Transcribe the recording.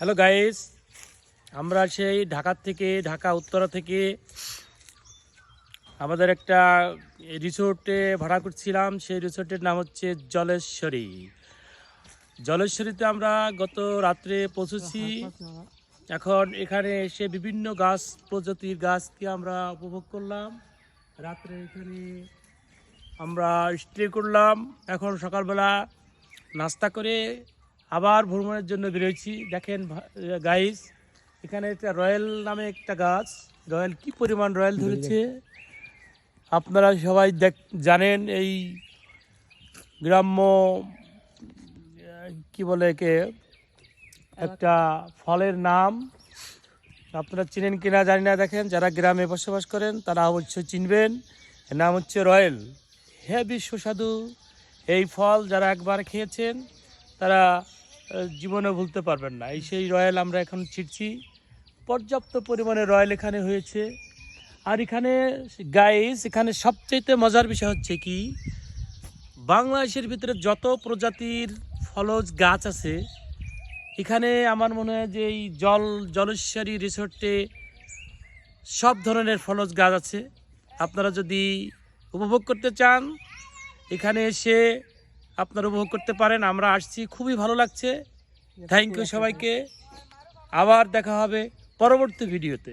Hello guys, আমরা সেই ঢাকা উত্তরা থেকে আমাদের একটা রিসোর্টে ভাড়া করছিলাম। সেই রিসোর্টের নাম হচ্ছে জলেশ্বরীতে আমরা গত রাত্রে পৌঁছেছি। এখন এখানে এসে বিভিন্ন প্রজাতির গাছকে আমরা উপভোগ করলাম। রাত্রে এখানে আমরা স্টে করলাম। এখন সকালবেলা নাস্তা করে আবার ভ্রমণের জন্য বেরোয়েছি। দেখেন গাইস, এখানে একটা রয়্যাল নামে একটা গাছ, রয়্যাল কি পরিমাণ রয়্যাল ধরেছে আপনারা সবাই জানেন। এই গ্রাম্য কি বলে একে, একটা ফলের নাম আপনারা চিনেন কিনা জানি না। দেখেন, যারা গ্রামে বসবাস করেন তারা অবশ্যই চিনবেন। এর নাম হচ্ছে রয়্যাল। হেবি সুস্বাদু এই ফল, যারা একবার খেয়েছেন তারা জীবনে ভুলতে পারবেন না। এই সেই রয়্যাল আমরা এখন ছিটছি। পর্যাপ্ত পরিমাণে রয়্যাল এখানে হয়েছে। আর এখানে গাইস, এখানে সবচেয়ে মজার বিষয় হচ্ছে কি, বাংলাদেশের ভিতরে যত প্রজাতির ফলজ গাছ আছে এখানে আমার মনে হয় যে এই জলেশ্বরী রিসোর্টে সব ধরনের ফলজ গাছ আছে। আপনারা যদি উপভোগ করতে চান এখানে এসে আপনারা উপভোগ করতে পারেন। আমরা আসছি, খুবই ভালো লাগছে। থ্যাংক ইউ সবাইকে। আবার দেখা হবে পরবর্তী ভিডিওতে।